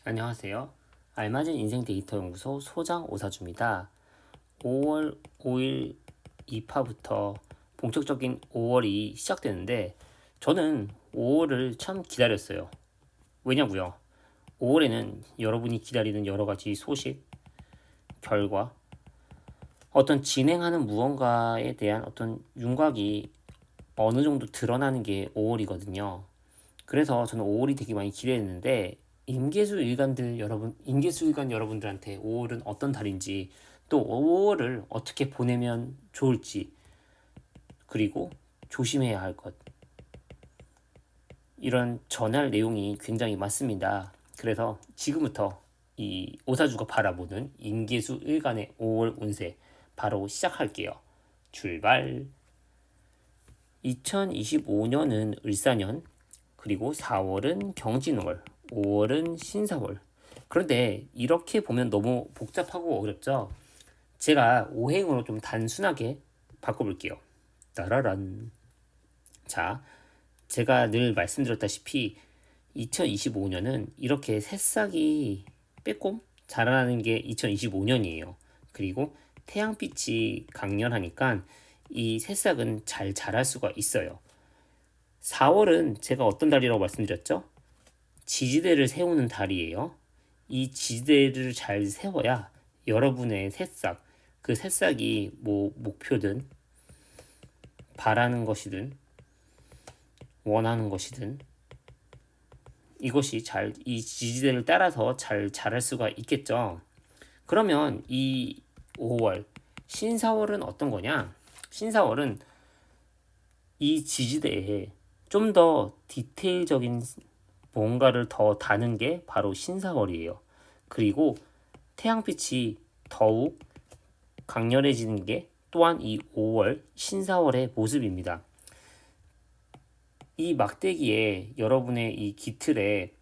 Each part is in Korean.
안녕하세요. 알맞은 인생 데이터 연구소 소장 오사주입니다. 5월 5일 2파부터 본격적인 5월이 시작되는데 저는 5월을 참 기다렸어요. 왜냐고요? 5월에는 여러분이 기다리는 여러 가지 소식, 결과, 어떤 진행하는 무언가에 대한 어떤 윤곽이 어느 정도 드러나는 게 5월이거든요. 그래서 저는 5월이 되게 많이 기대했는데 임계수일관 여러분들한테 5월은 어떤 달인지 또 5월을 어떻게 보내면 좋을지 그리고 조심해야 할 것 이런 전할 내용이 굉장히 많습니다. 그래서 지금부터 이 오사주가 바라보는 임계수일관의 5월 운세 바로 시작할게요. 출발. 2025년은 을사년, 그리고 4월은 경진월, 5월은 신사월. 그런데 이렇게 보면 너무 복잡하고 어렵죠? 제가 오행으로 좀 단순하게 바꿔볼게요. 따라란. 자, 제가 늘 말씀드렸다시피 2025년은 이렇게 새싹이 빼꼼 자라나는 게 2025년이에요. 그리고 태양빛이 강렬하니까 이 새싹은 잘 자랄 수가 있어요. 4월은 제가 어떤 달이라고 말씀드렸죠? 지지대를 세우는 달이에요. 이 지지대를 잘 세워야 여러분의 새싹, 그 새싹이 뭐 목표든 바라는 것이든 원하는 것이든 이것이 이 지지대를 따라서 잘 자랄 수가 있겠죠. 그러면 이 5월, 신사월은 어떤 거냐? 신사월은 이 지지대에 좀 더 디테일적인 뭔가를 더 다는 게 바로 신사월이에요. 그리고 태양빛이 더욱 강렬해지는 게 또한 이 5월 신사월의 모습입니다. 이 막대기에 여러분의 이 깃틀에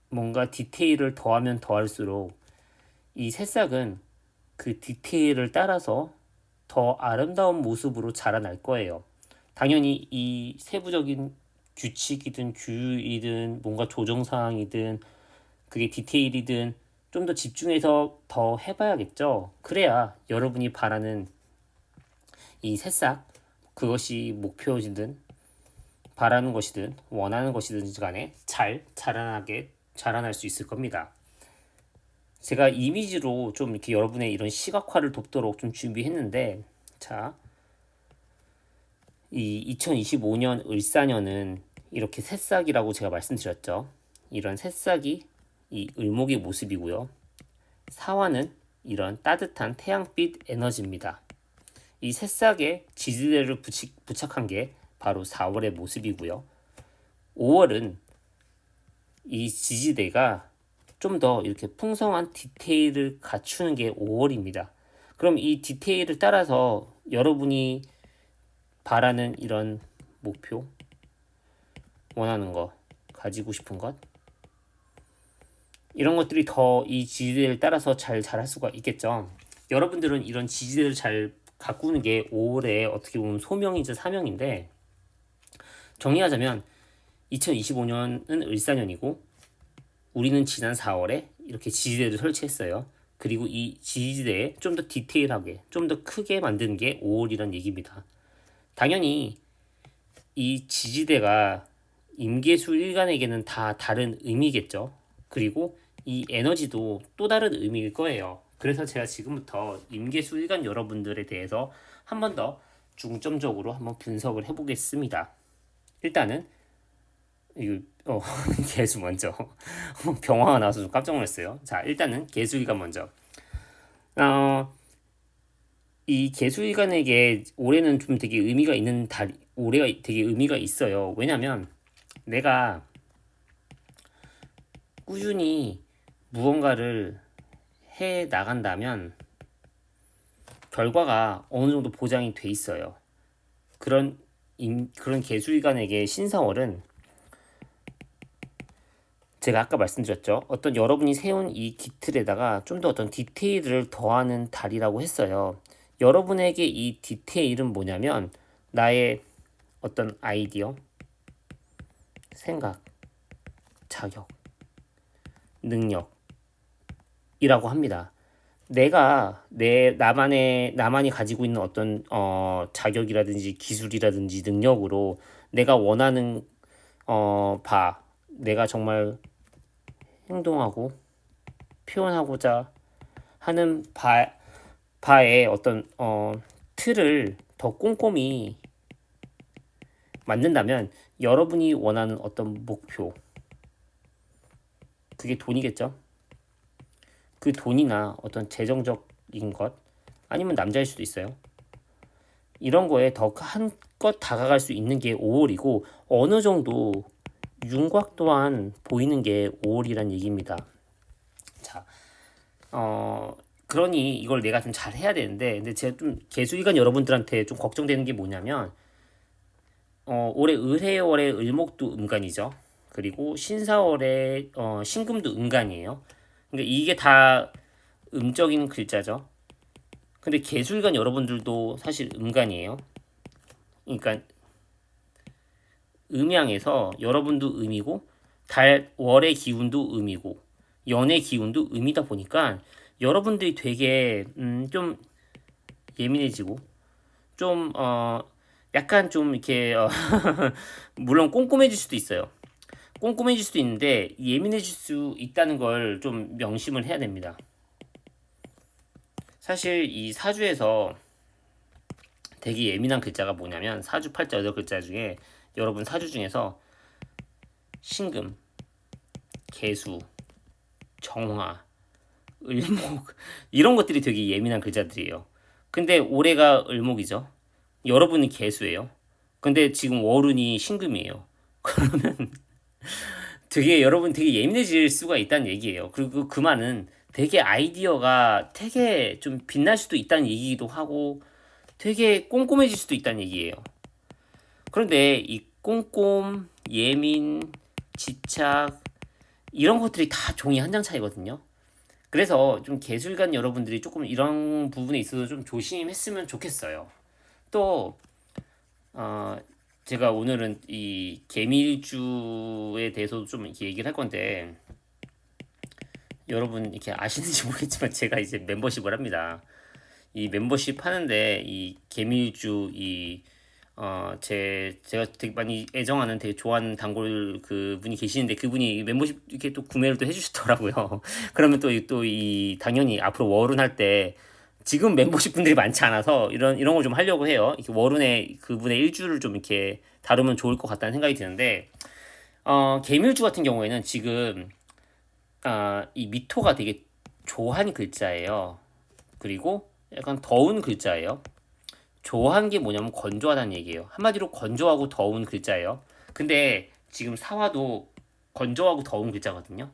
뭔가 디테일을 더하면 더할수록 이 새싹은 그 디테일을 따라서 더 아름다운 모습으로 자라날 거예요. 당연히 이 세부적인 규칙이든 규율이든 뭔가 조정사항이든 그게 디테일이든 좀 더 집중해서 더 해봐야겠죠. 그래야 여러분이 바라는 이 새싹, 그것이 목표이든 바라는 것이든 원하는 것이든 간에 잘 자라날 수 있을 겁니다. 제가 이미지로 좀 이렇게 여러분의 이런 시각화를 돕도록 좀 준비했는데, 자, 이 2025년 을사년은 이렇게 새싹이라고 제가 말씀드렸죠. 이런 새싹이 이 을목의 모습이고요. 사화는 이런 따뜻한 태양빛 에너지입니다. 이 새싹에 지지대를 부착한 게 바로 4월의 모습이고요. 5월은 이 지지대가 좀 더 이렇게 풍성한 디테일을 갖추는 게 5월입니다. 그럼 이 디테일을 따라서 여러분이 바라는 이런 목표, 원하는 거, 가지고 싶은 것, 이런 것들이 더 이 지지대를 따라서 잘 자랄 수가 있겠죠. 여러분들은 이런 지지대를 잘 가꾸는 게 5월에 어떻게 보면 소명이자 사명인데, 정리하자면 2025년은 을사년이고 우리는 지난 4월에 이렇게 지지대를 설치했어요. 그리고 이 지지대에 좀 더 디테일하게, 좀 더 크게 만드는 게 5월이란 얘기입니다. 당연히 이 지지대가 임계수 일간에게는 다 다른 의미겠죠. 그리고 이 에너지도 또 다른 의미일 거예요. 그래서 제가 지금부터 임계수 일간 여러분들에 대해서 한 번 더 중점적으로 한번 분석을 해보겠습니다. 일단은 이거 개수 먼저 병화가 나와서 좀 깜짝 놀랐어요. 자, 일단은 개수일간 먼저. 이 개수일간에게 올해는 좀 되게 의미가 있는 달, 올해가 되게 의미가 있어요. 왜냐면 내가 꾸준히 무언가를 해 나간다면 결과가 어느 정도 보장이 돼 있어요. 그런 개수일간에게 신사월은 제가 아까 말씀드렸죠. 어떤 여러분이 세운 이 깃틀에다가 좀 더 어떤 디테일을 더하는 달이라고 했어요. 여러분에게 이 디테일은 뭐냐면 나의 어떤 아이디어, 생각, 자격, 능력이라고 합니다. 나만이 가지고 있는 어떤 자격이라든지 기술이라든지 능력으로 내가 원하는 내가 정말 행동하고 표현하고자 하는 바의 어떤 틀을 더 꼼꼼히 만든다면 여러분이 원하는 어떤 목표, 그게 돈이겠죠. 그 돈이나 어떤 재정적인 것, 아니면 남자일 수도 있어요. 이런 거에 더 한껏 다가갈 수 있는 게 5월이고, 어느 정도 윤곽 또한 보이는 게 5월이란 얘기입니다. 자, 그러니 이걸 내가 좀 잘 해야 되는데, 근데 제가 좀 개수일간 여러분들한테 좀 걱정되는 게 뭐냐면, 올해 을해월의 을목도 음간이죠. 그리고 신사월의 신금도 음간이에요. 그러니까 이게 다 음적인 글자죠. 근데 개수일간 여러분들도 사실 음간이에요. 그러니까 음양에서 여러분도 음이고 월의 기운도 음이고 연의 기운도 음이다 보니까 여러분들이 되게 좀 예민해지고 좀 약간 좀 이렇게 물론 꼼꼼해질 수도 있어요. 꼼꼼해질 수도 있는데 예민해질 수 있다는 걸 좀 명심을 해야 됩니다. 사실 이 사주에서 되게 예민한 글자가 뭐냐면 사주 팔자 8글자 중에 여러분 사주 중에서 신금, 개수, 정화, 을목 이런 것들이 되게 예민한 글자들이에요. 근데 올해가 을목이죠. 여러분이 개수예요. 근데 지금 월운이 신금이에요. 그러면 여러분 되게 예민해질 수가 있다는 얘기예요. 그리고 그 말은 되게 아이디어가 되게 좀 빛날 수도 있다는 얘기기도 하고 되게 꼼꼼해질 수도 있다는 얘기예요. 그런데 이 꼼꼼, 예민, 집착 이런 것들이 다 종이 한 장 차이거든요. 그래서 좀 개술관 여러분들이 조금 이런 부분에 있어서 좀 조심했으면 좋겠어요. 또 제가 오늘은 이 개미일주에 대해서도 좀 이렇게 얘기를 할 건데 여러분 이렇게 아시는지 모르겠지만 제가 이제 멤버십을 합니다. 이 멤버십 하는데 이 개미일주 제가 되게 많이 애정하는 되게 좋아하는 단골 그분이 계시는데 그분이 멤버십 이렇게 또 구매를 또 해주시더라고요. 그러면 또 이 당연히 앞으로 월운 할 때 지금 멤버십 분들이 많지 않아서 이런 걸 좀 하려고 해요. 이렇게 월운에 그분의 일주를 좀 이렇게 다루면 좋을 것 같다는 생각이 드는데 개미일주 같은 경우에는 지금 이 미토가 되게 조한 글자예요. 그리고 약간 더운 글자예요. 조한 게 뭐냐면 건조하다는 얘기예요. 한마디로 건조하고 더운 글자예요. 근데 지금 사화도 건조하고 더운 글자거든요.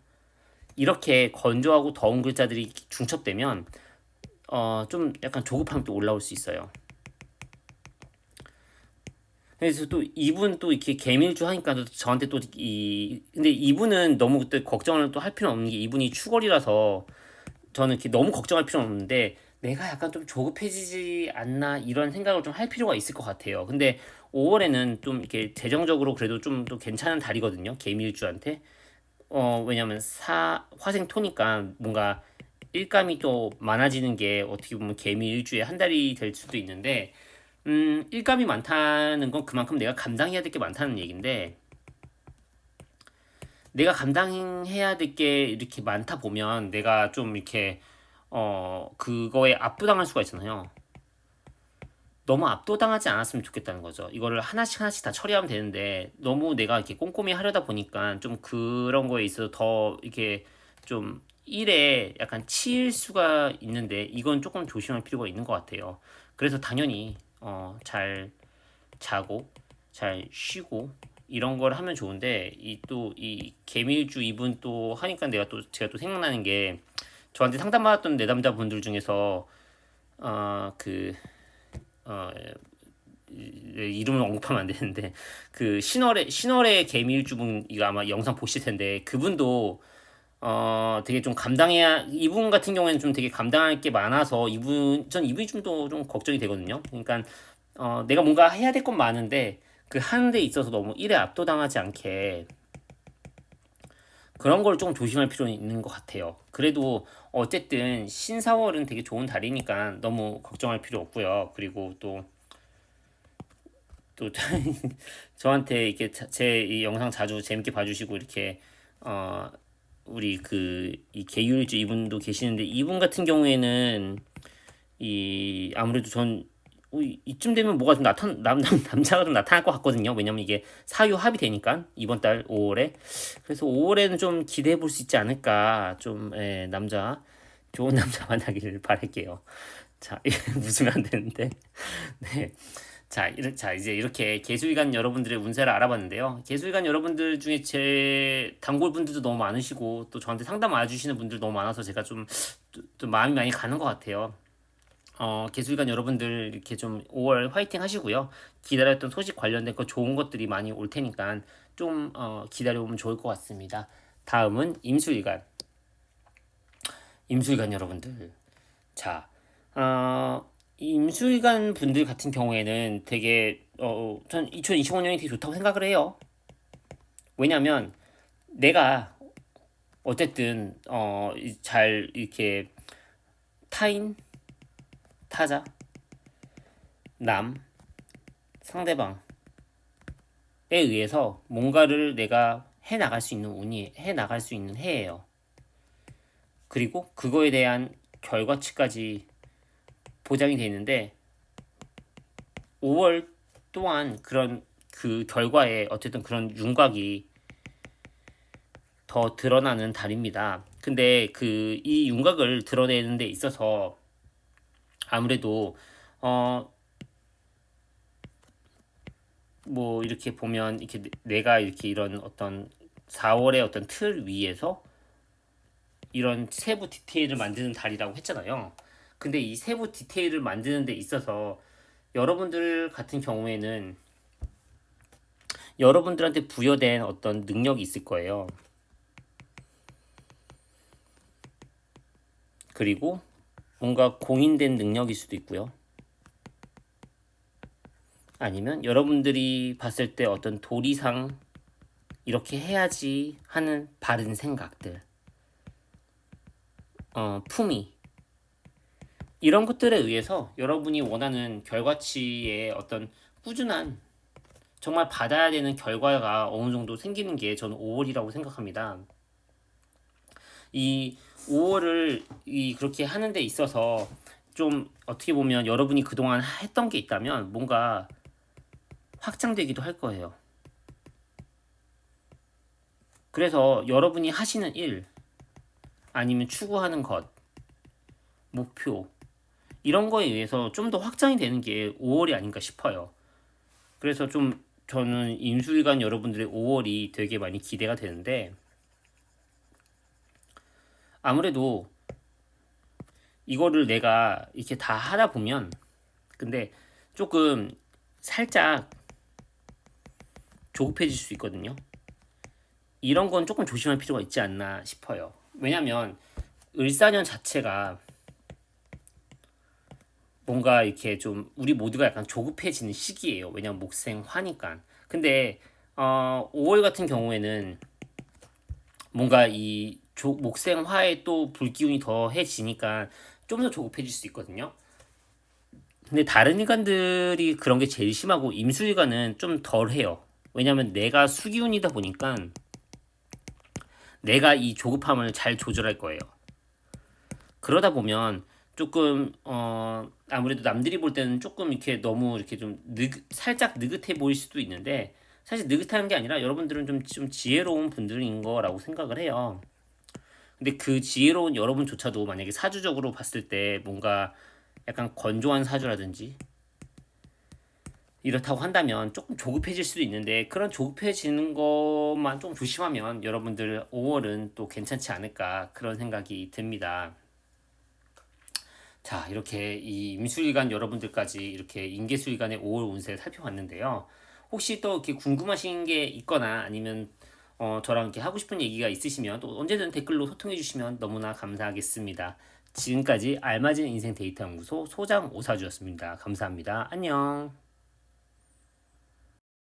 이렇게 건조하고 더운 글자들이 중첩되면 좀 약간 조급함이 또 올라올 수 있어요. 그래서 또 이분 또 이렇게 개밀주 하니까 저한테 근데 이분은 너무 그때 걱정을 또 할 필요는 없는 게 이분이 추월이라서 저는 이렇게 너무 걱정할 필요는 없는데 내가 약간 좀 조급해지지 않나 이런 생각을 좀 할 필요가 있을 것 같아요. 근데 5월에는 좀 이렇게 재정적으로 그래도 좀 또 괜찮은 달이거든요. 개미일주한테. 왜냐면 화생 토니까 뭔가 일감이 또 많아지는 게 어떻게 보면 개미일주에 한 달이 될 수도 있는데 일감이 많다는 건 그만큼 내가 감당해야 될 게 많다는 얘기인데 내가 감당해야 될 게 이렇게 많다 보면 내가 좀 이렇게 그거에 압도당할 수가 있잖아요. 너무 압도당하지 않았으면 좋겠다는 거죠. 이거를 하나씩 하나씩 다 처리하면 되는데 너무 내가 이렇게 꼼꼼히 하려다 보니까 좀 그런 거에 있어서 더 이렇게 좀 일에 약간 치일 수가 있는데 이건 조금 조심할 필요가 있는 것 같아요. 그래서 당연히 잘 자고 잘 쉬고 이런 걸 하면 좋은데 이 개밀주 이분 또 하니까 제가 또 생각나는 게 저한테 상담받았던 내담자분들 중에서 이름을 언급하면 안 되는데 그 신월의 개미일주분 이거 아마 영상 보실 텐데 그분도 되게 좀 감당해야 이분 같은 경우에는 좀 되게 감당할 게 많아서 전 이분이 좀 더 좀 걱정이 되거든요. 그러니까 내가 뭔가 해야 될 건 많은데 그 하는 데 있어서 너무 일에 압도당하지 않게 그런 걸 좀 조심할 필요는 있는 것 같아요. 그래도 어쨌든 신사월은 되게 좋은 달이니까 너무 걱정할 필요 없고요. 그리고 또 저한테 이렇게 제 이 영상 자주 재밌게 봐주시고 이렇게 어 우리 그 이 계율주 이분도 계시는데, 이분 같은 경우에는 이 아무래도 이쯤 되면 뭐가 좀 남자가 좀 나타날 것 같거든요. 왜냐면 이게 사유 합이 되니까 이번 달 5월에. 그래서 5월에는 좀 기대해 볼 수 있지 않을까. 좀 남자 좋은 남자 만나기를 바랄게요. 자, 웃으면 안 되는데. 네. 자, 이제 이렇게 개수일간 여러분들의 운세를 알아봤는데요. 개수일간 여러분들 중에 제 단골 분들도 너무 많으시고 또 저한테 상담 와주시는 분들 너무 많아서 제가 또 마음이 많이 가는 것 같아요. 개수일간 여러분들 이렇게 좀 5월 화이팅 하시고요. 기다렸던 소식 관련된 거 좋은 것들이 많이 올 테니까 좀 기다려보면 좋을 것 같습니다. 다음은 임수일간 여러분들. 자, 임수일간 분들 같은 경우에는 되게 전 2025년이 되게 좋다고 생각을 해요. 왜냐면 내가 어쨌든 잘 이렇게 타인, 타자, 상대방에 의해서 뭔가를 내가 해 나갈 수 있는 해예요. 그리고 그거에 대한 결과치까지 보장이 되어 있는데 5월 또한 그런 그 결과에 어쨌든 그런 윤곽이 더 드러나는 달입니다. 근데 이 윤곽을 드러내는 데 있어서 아무래도 뭐 이렇게 보면 이렇게 내가 이렇게 이런 어떤 4월의 어떤 틀 위에서 이런 세부 디테일을 만드는 달이라고 했잖아요. 근데 이 세부 디테일을 만드는 데 있어서 여러분들 같은 경우에는 여러분들한테 부여된 어떤 능력이 있을 거예요. 그리고 뭔가 공인된 능력일 수도 있고요. 아니면 여러분들이 봤을 때 어떤 도리상 이렇게 해야지 하는 바른 생각들, 품위, 이런 것들에 의해서 여러분이 원하는 결과치의 어떤 꾸준한 정말 받아야 되는 결과가 어느 정도 생기는 게 저는 5월이라고 생각합니다. 이 5월을 그렇게 하는 데 있어서 좀 어떻게 보면 여러분이 그동안 했던 게 있다면 뭔가 확장되기도 할 거예요. 그래서 여러분이 하시는 일, 아니면 추구하는 것, 목표, 이런 거에 의해서 좀 더 확장이 되는 게 5월이 아닌가 싶어요. 그래서 좀 저는 임수일간 여러분들의 5월이 되게 많이 기대가 되는데, 아무래도 이거를 내가 이렇게 다 하다 보면 근데 조금 살짝 조급해질 수 있거든요. 이런 건 조금 조심할 필요가 있지 않나 싶어요. 왜냐면 을사년 자체가 뭔가 이렇게 좀 우리 모두가 약간 조급해지는 시기예요. 왜냐면 목생화니까. 근데 5월 같은 경우에는 뭔가 목생화에 또 불기운이 더해지니까 좀 더 조급해질 수 있거든요. 근데 다른 일간들이 그런 게 제일 심하고 임수일간은 좀 덜해요. 왜냐면 내가 수기운이다 보니까 내가 이 조급함을 잘 조절할 거예요. 그러다 보면 조금 아무래도 남들이 볼 때는 조금 이렇게 너무 이렇게 좀 살짝 느긋해 보일 수도 있는데, 사실 느긋한 게 아니라 여러분들은 좀 지혜로운 분들인 거라고 생각을 해요. 근데 그 지혜로운 여러분조차도 만약에 사주적으로 봤을 때 뭔가 약간 건조한 사주라든지 이렇다고 한다면 조금 조급해질 수도 있는데, 그런 조급해지는 것만 좀 조심하면 여러분들 5월은 또 괜찮지 않을까, 그런 생각이 듭니다. 자, 이렇게 이 임수일간 여러분들까지 이렇게 임계수일간의 5월 운세를 살펴봤는데요. 혹시 또 이렇게 궁금하신 게 있거나 아니면 저랑 이렇게 하고 싶은 얘기가 있으시면 또 언제든 댓글로 소통해 주시면 너무나 감사하겠습니다. 지금까지 알맞은 인생 데이터 연구소 소장 오사주였습니다. 감사합니다. 안녕.